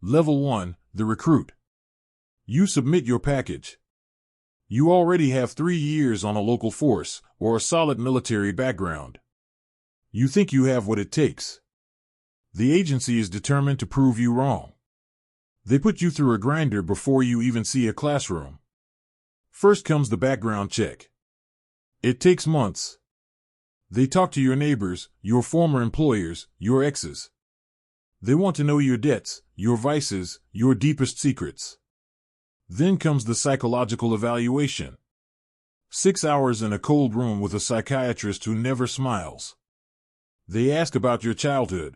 Level 1, the recruit. You submit your package. You already have 3 years on a local force or a solid military background. You think you have what it takes. The agency is determined to prove you wrong. They put you through a grinder before you even see a classroom. First comes the background check. It takes months. They talk to your neighbors, your former employers, your exes. They want to know your debts, your vices, your deepest secrets. Then comes the psychological evaluation. 6 hours in a cold room with a psychiatrist who never smiles. They ask about your childhood.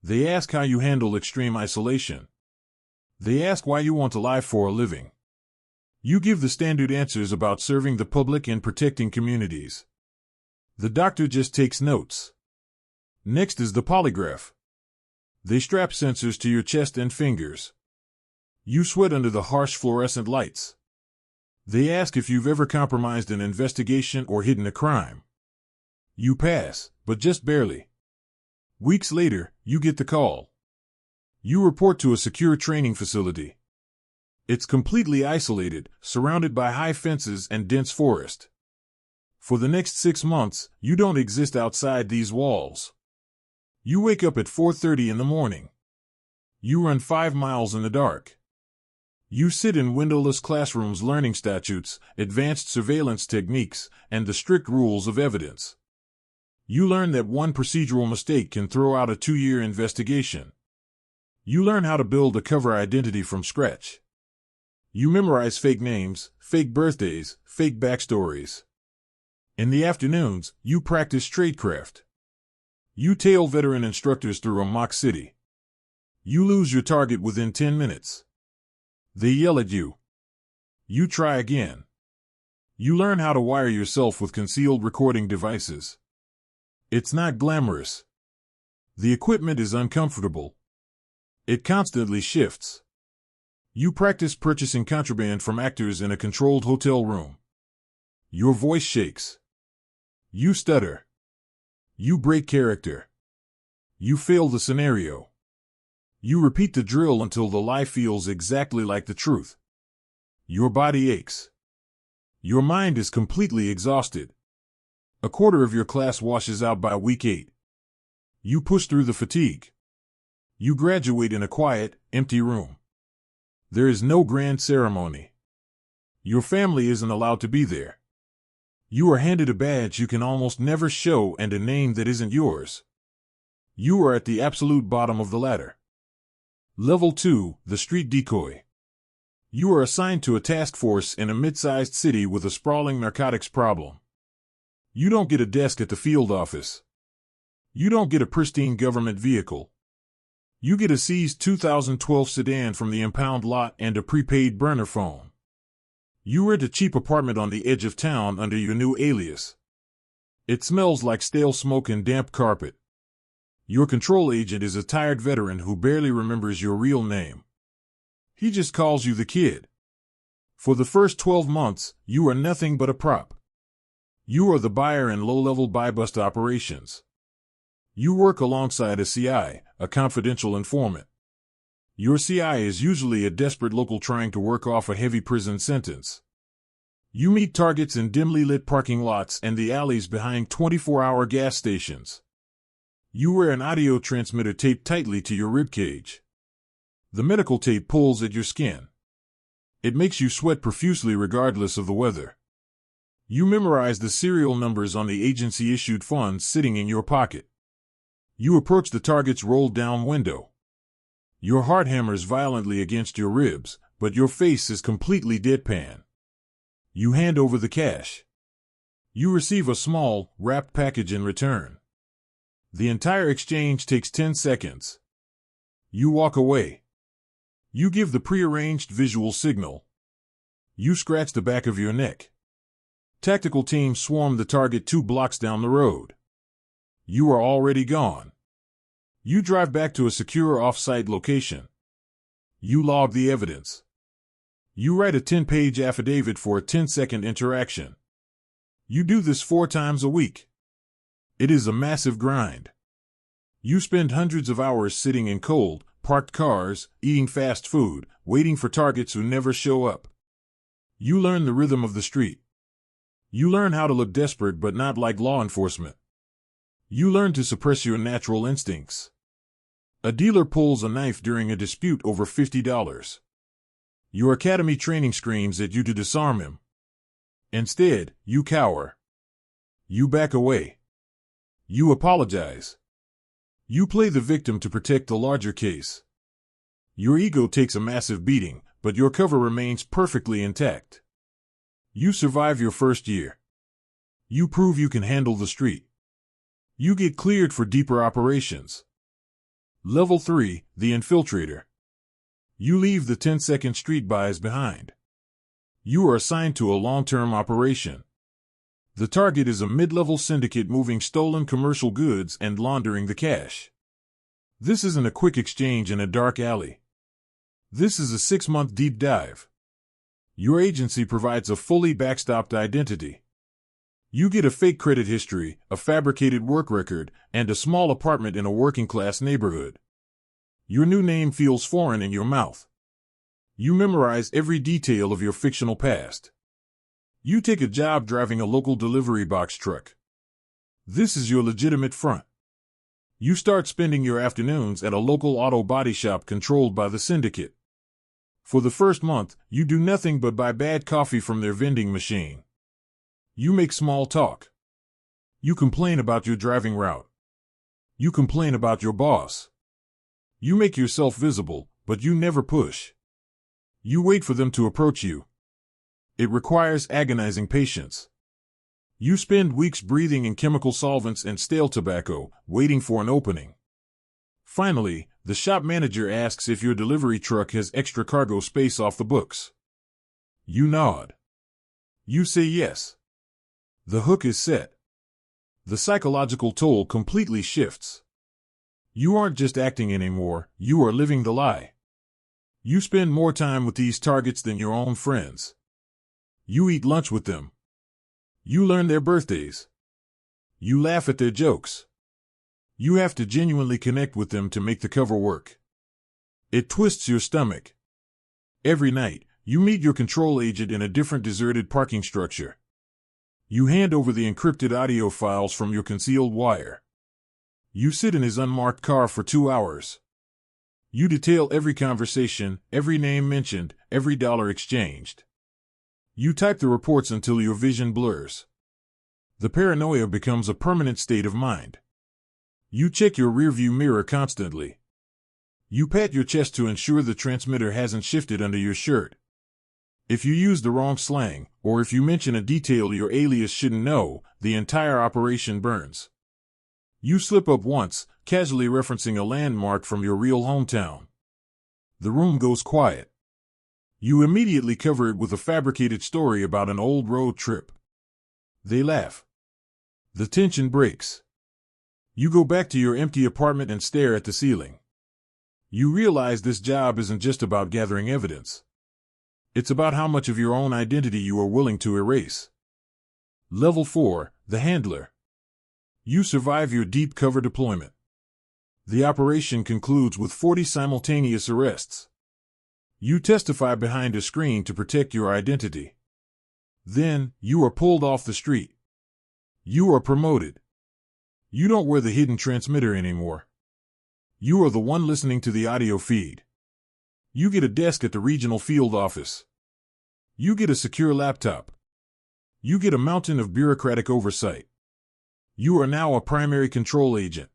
They ask how you handle extreme isolation. They ask why you want to lie for a living. You give the standard answers about serving the public and protecting communities. The doctor just takes notes. Next is the polygraph. They strap sensors to your chest and fingers. You sweat under the harsh fluorescent lights. They ask if you've ever compromised an investigation or hidden a crime. You pass, but just barely. Weeks later, you get the call. You report to a secure training facility. It's completely isolated, surrounded by high fences and dense forest. For the next 6 months, you don't exist outside these walls. You wake up at 4:30 in the morning. You run 5 miles in the dark. You sit in windowless classrooms learning statutes, advanced surveillance techniques, and the strict rules of evidence. You learn that one procedural mistake can throw out a 2-year investigation. You learn how to build a cover identity from scratch. You memorize fake names, fake birthdays, fake backstories. In the afternoons, you practice tradecraft. You tail veteran instructors through a mock city. You lose your target within 10 minutes. They yell at you. You try again. You learn how to wire yourself with concealed recording devices. It's not glamorous. The equipment is uncomfortable. It constantly shifts. You practice purchasing contraband from actors in a controlled hotel room. Your voice shakes. You stutter. You break character. You fail the scenario. You repeat the drill until the lie feels exactly like the truth. Your body aches. Your mind is completely exhausted. A quarter of your class washes out by week 8. You push through the fatigue. You graduate in a quiet, empty room. There is no grand ceremony. Your family isn't allowed to be there. You are handed a badge you can almost never show and a name that isn't yours. You are at the absolute bottom of the ladder. Level 2, the street decoy. You are assigned to a task force in a mid-sized city with a sprawling narcotics problem. You don't get a desk at the field office. You don't get a pristine government vehicle. You get a seized 2012 sedan from the impound lot and a prepaid burner phone. You rent a cheap apartment on the edge of town under your new alias. It smells like stale smoke and damp carpet. Your control agent is a tired veteran who barely remembers your real name. He just calls you the kid. For the first 12 months, you are nothing but a prop. You are the buyer in low-level buy-bust operations. You work alongside a CI, a confidential informant. Your CI is usually a desperate local trying to work off a heavy prison sentence. You meet targets in dimly lit parking lots and the alleys behind 24-hour gas stations. You wear an audio transmitter taped tightly to your ribcage. The medical tape pulls at your skin. It makes you sweat profusely regardless of the weather. You memorize the serial numbers on the agency-issued funds sitting in your pocket. You approach the target's rolled-down window. Your heart hammers violently against your ribs, but your face is completely deadpan. You hand over the cash. You receive a small, wrapped package in return. The entire exchange takes 10 seconds. You walk away. You give the prearranged visual signal. You scratch the back of your neck. Tactical teams swarm the target 2 blocks down the road. You are already gone. You drive back to a secure off-site location. You log the evidence. You write a 10-page affidavit for a 10-second interaction. You do this 4 times a week. It is a massive grind. You spend hundreds of hours sitting in cold, parked cars, eating fast food, waiting for targets who never show up. You learn the rhythm of the street. You learn how to look desperate but not like law enforcement. You learn to suppress your natural instincts. A dealer pulls a knife during a dispute over $50. Your academy training screams at you to disarm him. Instead, you cower. You back away. You apologize. You play the victim to protect the larger case. Your ego takes a massive beating, but your cover remains perfectly intact. You survive your first year. You prove you can handle the street. You get cleared for deeper operations. Level 3, the Infiltrator. You leave the 10-second street buys behind. You are assigned to a long-term operation. The target is a mid-level syndicate moving stolen commercial goods and laundering the cash. This isn't a quick exchange in a dark alley. This is a 6-month deep dive. Your agency provides a fully backstopped identity. You get a fake credit history, a fabricated work record, and a small apartment in a working-class neighborhood. Your new name feels foreign in your mouth. You memorize every detail of your fictional past. You take a job driving a local delivery box truck. This is your legitimate front. You start spending your afternoons at a local auto body shop controlled by the syndicate. For the first month, you do nothing but buy bad coffee from their vending machine. You make small talk. You complain about your driving route. You complain about your boss. You make yourself visible, but you never push. You wait for them to approach you. It requires agonizing patience. You spend weeks breathing in chemical solvents and stale tobacco, waiting for an opening. Finally, the shop manager asks if your delivery truck has extra cargo space off the books. You nod. You say yes. The hook is set. The psychological toll completely shifts. You aren't just acting anymore, you are living the lie. You spend more time with these targets than your own friends. You eat lunch with them. You learn their birthdays. You laugh at their jokes. You have to genuinely connect with them to make the cover work. It twists your stomach. Every night, you meet your control agent in a different deserted parking structure. You hand over the encrypted audio files from your concealed wire. You sit in his unmarked car for 2 hours. You detail every conversation, every name mentioned, every dollar exchanged. You type the reports until your vision blurs. The paranoia becomes a permanent state of mind. You check your rearview mirror constantly. You pat your chest to ensure the transmitter hasn't shifted under your shirt. If you use the wrong slang, or if you mention a detail your alias shouldn't know, the entire operation burns. You slip up once, casually referencing a landmark from your real hometown. The room goes quiet. You immediately cover it with a fabricated story about an old road trip. They laugh. The tension breaks. You go back to your empty apartment and stare at the ceiling. You realize this job isn't just about gathering evidence. It's about how much of your own identity you are willing to erase. Level 4, the Handler. You survive your deep cover deployment. The operation concludes with 40 simultaneous arrests. You testify behind a screen to protect your identity. Then, you are pulled off the street. You are promoted. You don't wear the hidden transmitter anymore. You are the one listening to the audio feed. You get a desk at the regional field office. You get a secure laptop. You get a mountain of bureaucratic oversight. You are now a primary control agent.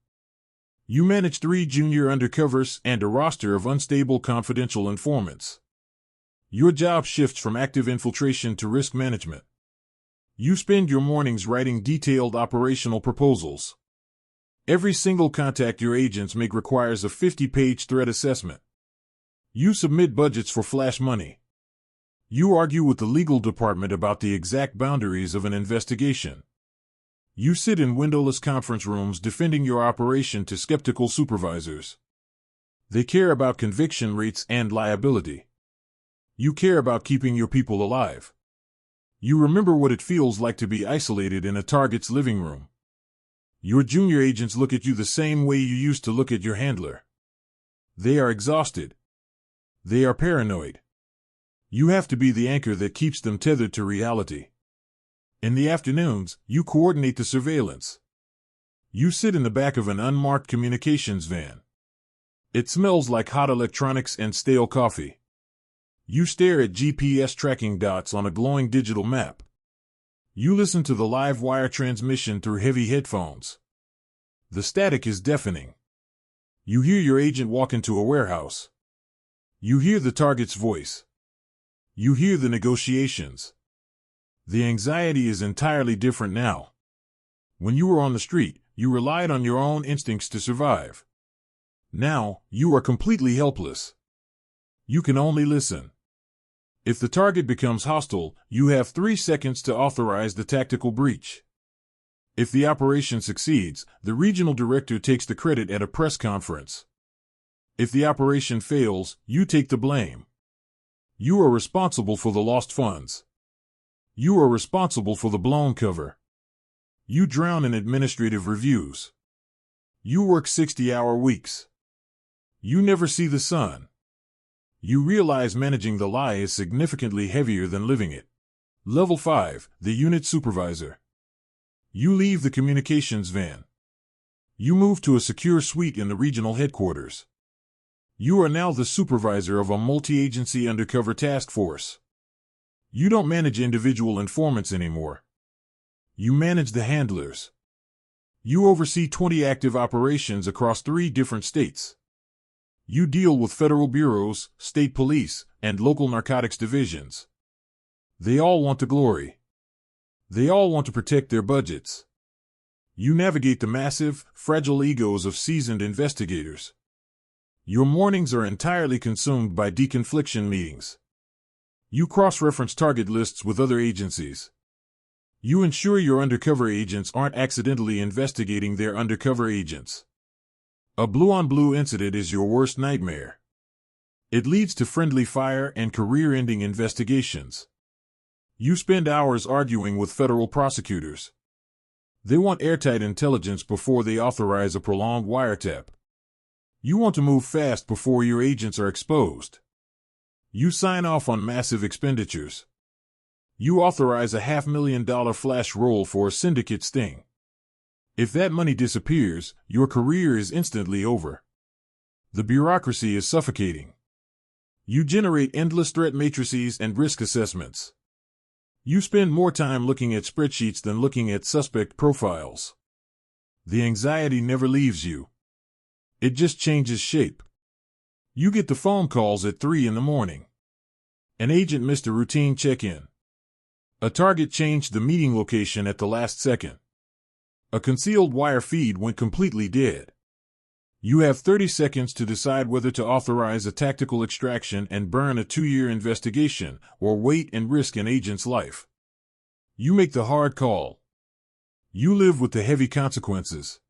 You manage 3 junior undercovers and a roster of unstable confidential informants. Your job shifts from active infiltration to risk management. You spend your mornings writing detailed operational proposals. Every single contact your agents make requires a 50-page threat assessment. You submit budgets for flash money. You argue with the legal department about the exact boundaries of an investigation. You sit in windowless conference rooms defending your operation to skeptical supervisors. They care about conviction rates and liability. You care about keeping your people alive. You remember what it feels like to be isolated in a target's living room. Your junior agents look at you the same way you used to look at your handler. They are exhausted. They are paranoid. You have to be the anchor that keeps them tethered to reality. In the afternoons, you coordinate the surveillance. You sit in the back of an unmarked communications van. It smells like hot electronics and stale coffee. You stare at GPS tracking dots on a glowing digital map. You listen to the live wire transmission through heavy headphones. The static is deafening. You hear your agent walk into a warehouse. You hear the target's voice. You hear the negotiations. The anxiety is entirely different now. When you were on the street, you relied on your own instincts to survive. Now, you are completely helpless. You can only listen. If the target becomes hostile, you have 3 seconds to authorize the tactical breach. If the operation succeeds, the regional director takes the credit at a press conference. If the operation fails, you take the blame. You are responsible for the lost funds. You are responsible for the blown cover. You drown in administrative reviews. You work 60-hour weeks. You never see the sun. You realize managing the lie is significantly heavier than living it. Level 5, the unit supervisor. You leave the communications van. You move to a secure suite in the regional headquarters. You are now the supervisor of a multi-agency undercover task force. You don't manage individual informants anymore. You manage the handlers. You oversee 20 active operations across 3 different states. You deal with federal bureaus, state police, and local narcotics divisions. They all want the glory. They all want to protect their budgets. You navigate the massive, fragile egos of seasoned investigators. Your mornings are entirely consumed by deconfliction meetings. You cross-reference target lists with other agencies. You ensure your undercover agents aren't accidentally investigating their undercover agents. A blue-on-blue incident is your worst nightmare. It leads to friendly fire and career-ending investigations. You spend hours arguing with federal prosecutors. They want airtight intelligence before they authorize a prolonged wiretap. You want to move fast before your agents are exposed. You sign off on massive expenditures. You authorize a $500,000 flash roll for a syndicate sting. If that money disappears, your career is instantly over. The bureaucracy is suffocating. You generate endless threat matrices and risk assessments. You spend more time looking at spreadsheets than looking at suspect profiles. The anxiety never leaves you. It just changes shape. You get the phone calls at 3 in the morning. An agent missed a routine check-in. A target changed the meeting location at the last second. A concealed wire feed went completely dead. You have 30 seconds to decide whether to authorize a tactical extraction and burn a 2-year investigation, or wait and risk an agent's life. You make the hard call. You live with the heavy consequences.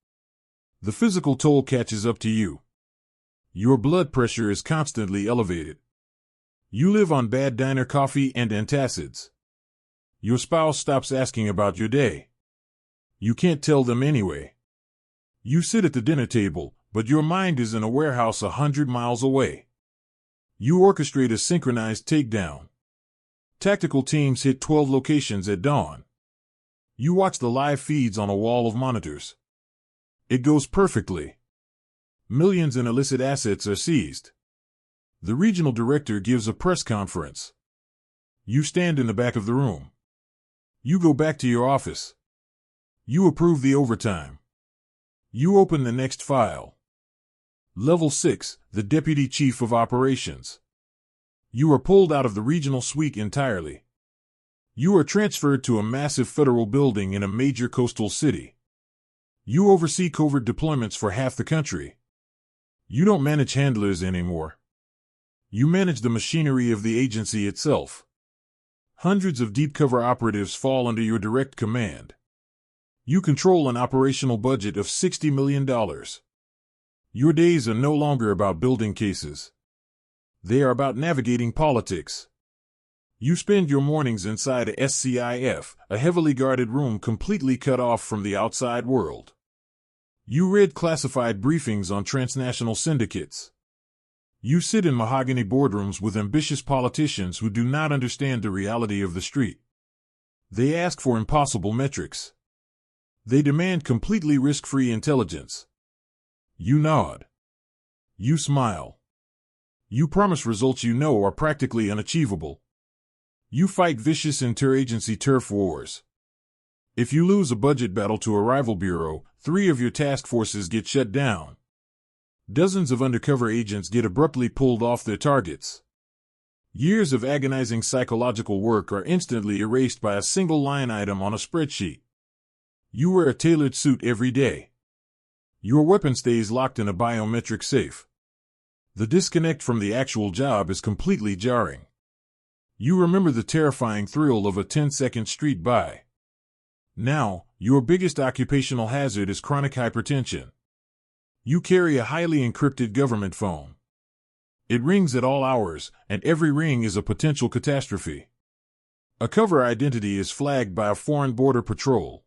The physical toll catches up to you. Your blood pressure is constantly elevated. You live on bad diner coffee and antacids. Your spouse stops asking about your day. You can't tell them anyway. You sit at the dinner table, but your mind is in a warehouse 100 miles away. You orchestrate a synchronized takedown. Tactical teams hit 12 locations at dawn. You watch the live feeds on a wall of monitors. It goes perfectly. Millions in illicit assets are seized. The regional director gives a press conference. You stand in the back of the room. You go back to your office. You approve the overtime. You open the next file. Level 6, the Deputy Chief of Operations. You are pulled out of the regional suite entirely. You are transferred to a massive federal building in a major coastal city. You oversee covert deployments for half the country. You don't manage handlers anymore. You manage the machinery of the agency itself. Hundreds of deep cover operatives fall under your direct command. You control an operational budget of $60 million. Your days are no longer about building cases. They are about navigating politics. You spend your mornings inside a SCIF, a heavily guarded room completely cut off from the outside world. You read classified briefings on transnational syndicates. You sit in mahogany boardrooms with ambitious politicians who do not understand the reality of the street. They ask for impossible metrics. They demand completely risk-free intelligence. You nod. You smile. You promise results you know are practically unachievable. You fight vicious interagency turf wars. If you lose a budget battle to a rival bureau, 3 of your task forces get shut down. Dozens of undercover agents get abruptly pulled off their targets. Years of agonizing psychological work are instantly erased by a single line item on a spreadsheet. You wear a tailored suit every day. Your weapon stays locked in a biometric safe. The disconnect from the actual job is completely jarring. You remember the terrifying thrill of a 10-second street buy. Now, your biggest occupational hazard is chronic hypertension. You carry a highly encrypted government phone. It rings at all hours, and every ring is a potential catastrophe. A cover identity is flagged by a foreign border patrol.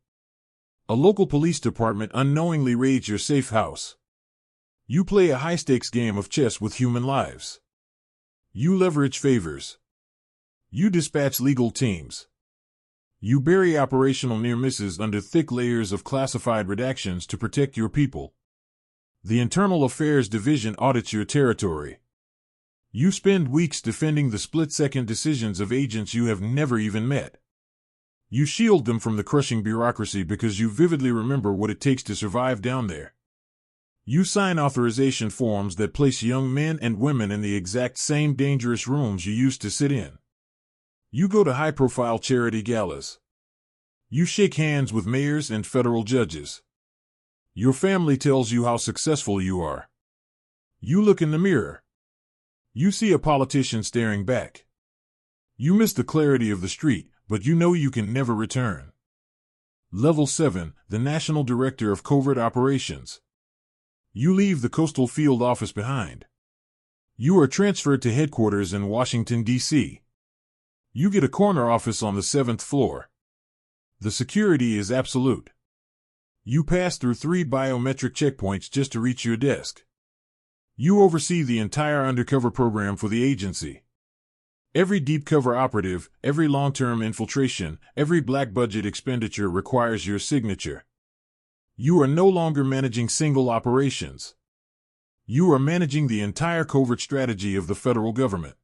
A local police department unknowingly raids your safe house. You play a high-stakes game of chess with human lives. You leverage favors. You dispatch legal teams. You bury operational near misses under thick layers of classified redactions to protect your people. The Internal Affairs Division audits your territory. You spend weeks defending the split-second decisions of agents you have never even met. You shield them from the crushing bureaucracy because you vividly remember what it takes to survive down there. You sign authorization forms that place young men and women in the exact same dangerous rooms you used to sit in. You go to high-profile charity galas. You shake hands with mayors and federal judges. Your family tells you how successful you are. You look in the mirror. You see a politician staring back. You miss the clarity of the street, but you know you can never return. Level 7, the National Director of Covert Operations. You leave the Coastal Field Office behind. You are transferred to headquarters in Washington, D.C. You get a corner office on the 7th floor. The security is absolute. You pass through 3 biometric checkpoints just to reach your desk. You oversee the entire undercover program for the agency. Every deep cover operative, every long-term infiltration, every black budget expenditure requires your signature. You are no longer managing single operations. You are managing the entire covert strategy of the federal government.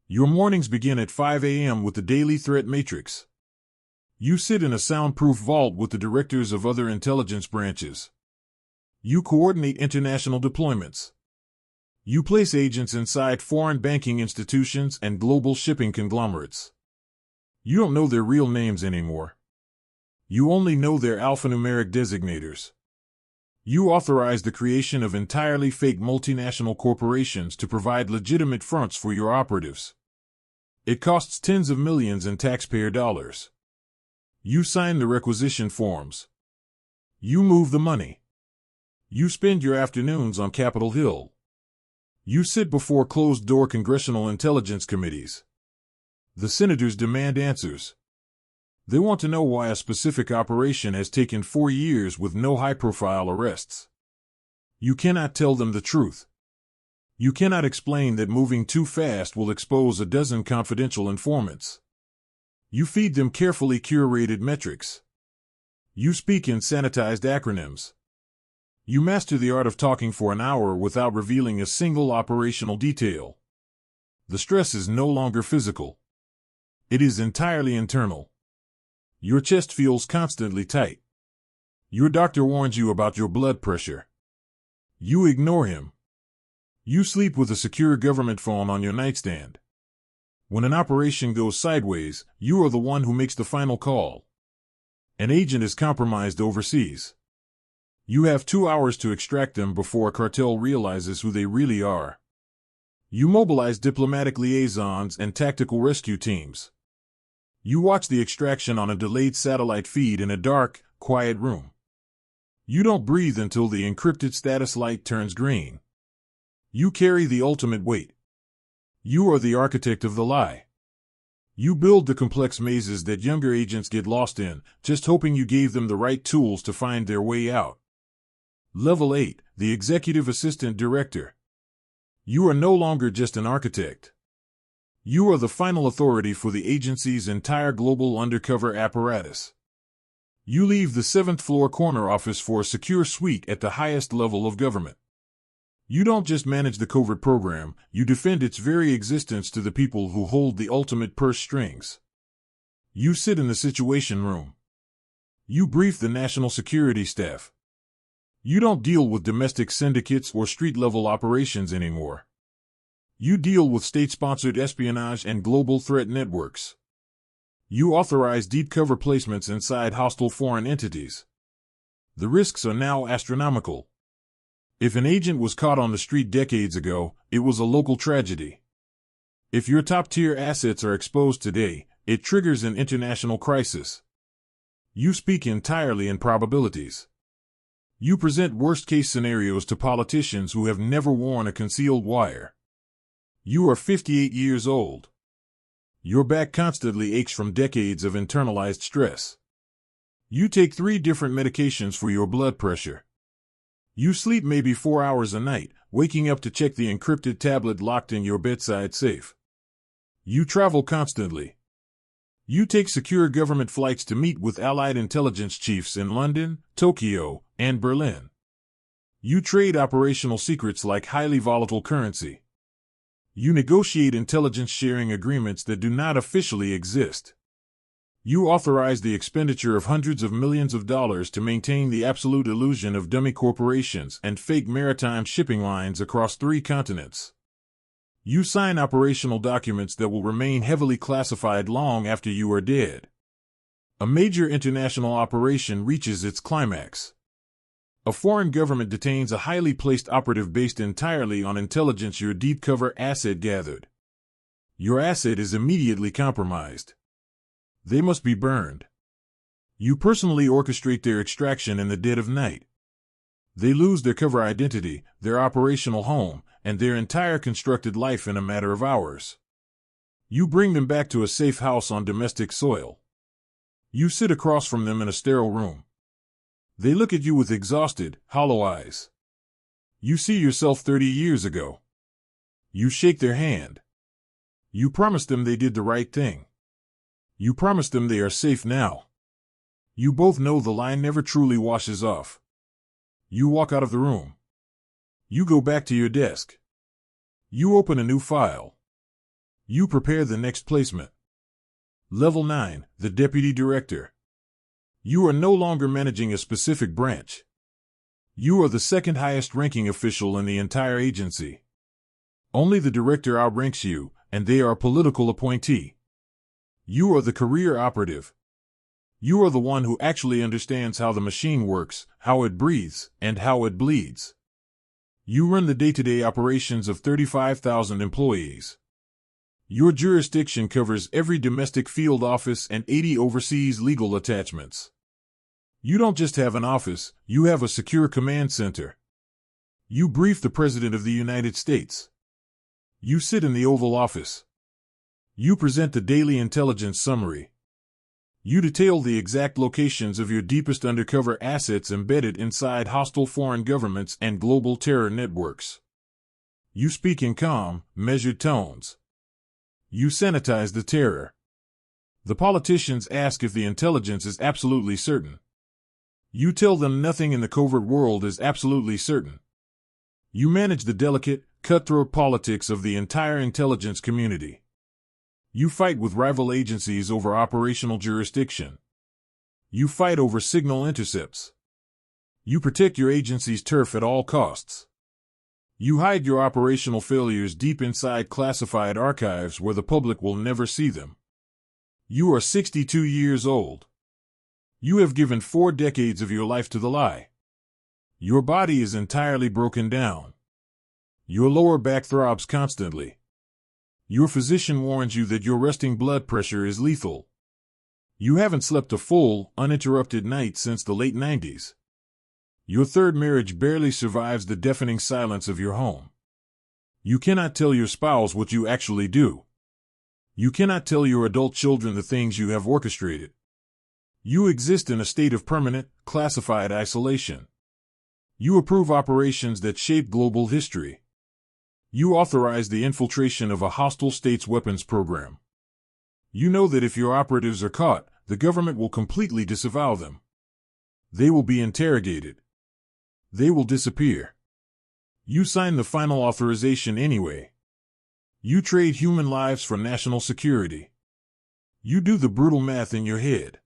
Your mornings begin at 5 a.m. with the daily threat matrix. You sit in a soundproof vault with the directors of other intelligence branches. You coordinate international deployments. You place agents inside foreign banking institutions and global shipping conglomerates. You don't know their real names anymore. You only know their alphanumeric designators. You authorize the creation of entirely fake multinational corporations to provide legitimate fronts for your operatives. It costs tens of millions in taxpayer dollars. You sign the requisition forms. You move the money. You spend your afternoons on Capitol Hill. You sit before closed-door congressional intelligence committees. The senators demand answers. They want to know why a specific operation has taken 4 years with no high-profile arrests. You cannot tell them the truth. You cannot explain that moving too fast will expose a dozen confidential informants. You feed them carefully curated metrics. You speak in sanitized acronyms. You master the art of talking for an hour without revealing a single operational detail. The stress is no longer physical. It is entirely internal. Your chest feels constantly tight. Your doctor warns you about your blood pressure. You ignore him. You sleep with a secure government phone on your nightstand. When an operation goes sideways, you are the one who makes the final call. An agent is compromised overseas. You have 2 hours to extract them before a cartel realizes who they really are. You mobilize diplomatic liaisons and tactical rescue teams. You watch the extraction on a delayed satellite feed in a dark, quiet room. You don't breathe until the encrypted status light turns green. You carry the ultimate weight. You are the architect of the lie. You build the complex mazes that younger agents get lost in, just hoping you gave them the right tools to find their way out. Level 8, the Executive Assistant Director. You are no longer just an architect. You are the final authority for the agency's entire global undercover apparatus. You leave the 7th floor corner office for a secure suite at the highest level of government. You don't just manage the covert program, you defend its very existence to the people who hold the ultimate purse strings. You sit in the Situation Room. You brief the national security staff. You don't deal with domestic syndicates or street-level operations anymore. You deal with state-sponsored espionage and global threat networks. You authorize deep cover placements inside hostile foreign entities. The risks are now astronomical. If an agent was caught on the street decades ago, it was a local tragedy. If your top-tier assets are exposed today, it triggers an international crisis. You speak entirely in probabilities. You present worst-case scenarios to politicians who have never worn a concealed wire. You are 58 years old. Your back constantly aches from decades of internalized stress. You take 3 different medications for your blood pressure. You sleep maybe 4 hours a night, waking up to check the encrypted tablet locked in your bedside safe. You travel constantly. You take secure government flights to meet with allied intelligence chiefs in London, Tokyo, and Berlin. You trade operational secrets like highly volatile currency. You negotiate intelligence sharing agreements that do not officially exist. You authorize the expenditure of hundreds of millions of dollars to maintain the absolute illusion of dummy corporations and fake maritime shipping lines across 3 continents. You sign operational documents that will remain heavily classified long after you are dead. A major international operation reaches its climax. A foreign government detains a highly placed operative based entirely on intelligence your deep cover asset gathered. Your asset is immediately compromised. They must be burned. You personally orchestrate their extraction in the dead of night. They lose their cover identity, their operational home, and their entire constructed life in a matter of hours. You bring them back to a safe house on domestic soil. You sit across from them in a sterile room. They look at you with exhausted, hollow eyes. You see yourself 30 years ago. You shake their hand. You promise them they did the right thing. You promise them they are safe now. You both know the line never truly washes off. You walk out of the room. You go back to your desk. You open a new file. You prepare the next placement. Level 9, the Deputy Director. You are no longer managing a specific branch. You are the 2nd highest ranking official in the entire agency. Only the director outranks you, and they are a political appointee. You are the career operative. You are the one who actually understands how the machine works, how it breathes, and how it bleeds. You run the day-to-day operations of 35,000 employees. Your jurisdiction covers every domestic field office and 80 overseas legal attachments. You don't just have an office, you have a secure command center. You brief the President of the United States. You sit in the Oval Office. You present the daily intelligence summary. You detail the exact locations of your deepest undercover assets embedded inside hostile foreign governments and global terror networks. You speak in calm, measured tones. You sanitize the terror. The politicians ask if the intelligence is absolutely certain. You tell them nothing in the covert world is absolutely certain. You manage the delicate, cutthroat politics of the entire intelligence community. You fight with rival agencies over operational jurisdiction. You fight over signal intercepts. You protect your agency's turf at all costs. You hide your operational failures deep inside classified archives where the public will never see them. You are 62 years old. You have given 4 decades of your life to the lie. Your body is entirely broken down. Your lower back throbs constantly. Your physician warns you that your resting blood pressure is lethal. You haven't slept a full, uninterrupted night since the late 90s. Your 3rd marriage barely survives the deafening silence of your home. You cannot tell your spouse what you actually do. You cannot tell your adult children the things you have orchestrated. You exist in a state of permanent, classified isolation. You approve operations that shape global history. You authorize the infiltration of a hostile state's weapons program. You know that if your operatives are caught, the government will completely disavow them. They will be interrogated. They will disappear. You sign the final authorization anyway. You trade human lives for national security. You do the brutal math in your head.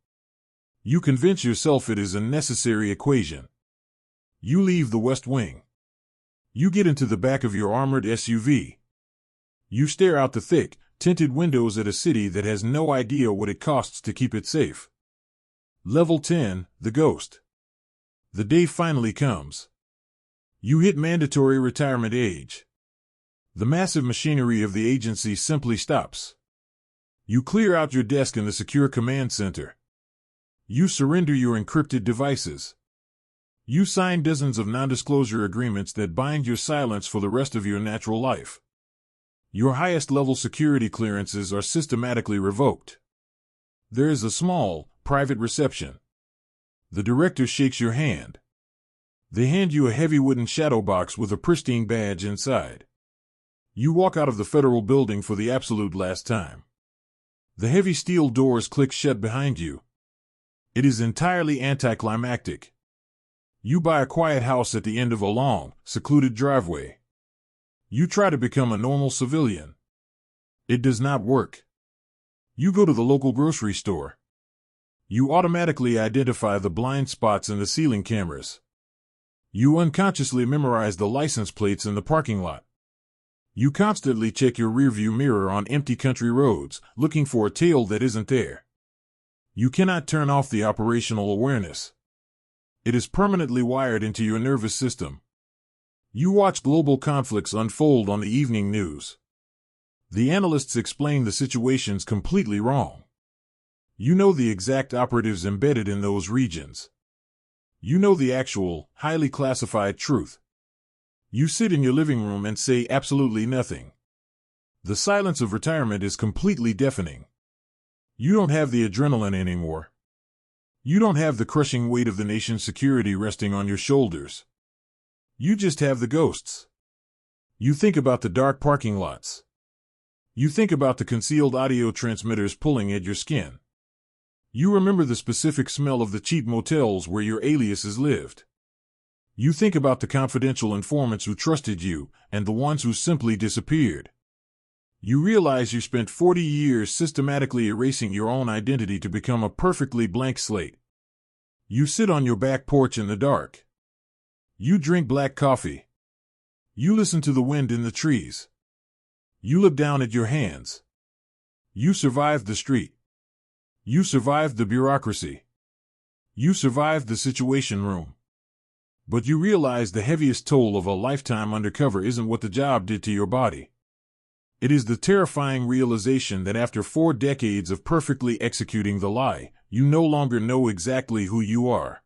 You convince yourself it is a necessary equation. You leave the West Wing. You get into the back of your armored SUV. You stare out the thick, tinted windows at a city that has no idea what it costs to keep it safe. Level 10, the Ghost. The day finally comes. You hit mandatory retirement age. The massive machinery of the agency simply stops. You clear out your desk in the secure command center. You surrender your encrypted devices. You sign dozens of non-disclosure agreements that bind your silence for the rest of your natural life. Your highest level security clearances are systematically revoked. There is a small, private reception. The director shakes your hand. They hand you a heavy wooden shadow box with a pristine badge inside. You walk out of the federal building for the absolute last time. The heavy steel doors click shut behind you. It is entirely anticlimactic. You buy a quiet house at the end of a long, secluded driveway. You try to become a normal civilian. It does not work. You go to the local grocery store. You automatically identify the blind spots in the ceiling cameras. You unconsciously memorize the license plates in the parking lot. You constantly check your rearview mirror on empty country roads, looking for a tail that isn't there. You cannot turn off the operational awareness. It is permanently wired into your nervous system. You watch global conflicts unfold on the evening news. The analysts explain the situations completely wrong. You know the exact operatives embedded in those regions. You know the actual, highly classified truth. You sit in your living room and say absolutely nothing. The silence of retirement is completely deafening. You don't have the adrenaline anymore. You don't have the crushing weight of the nation's security resting on your shoulders. You just have the ghosts. You think about the dark parking lots. You think about the concealed audio transmitters pulling at your skin. You remember the specific smell of the cheap motels where your aliases lived. You think about the confidential informants who trusted you and the ones who simply disappeared. You realize you spent 40 years systematically erasing your own identity to become a perfectly blank slate. You sit on your back porch in the dark. You drink black coffee. You listen to the wind in the trees. You look down at your hands. You survived the street. You survived the bureaucracy. You survived the situation room. But you realize the heaviest toll of a lifetime undercover isn't what the job did to your body. It is the terrifying realization that after 4 decades of perfectly executing the lie, you no longer know exactly who you are.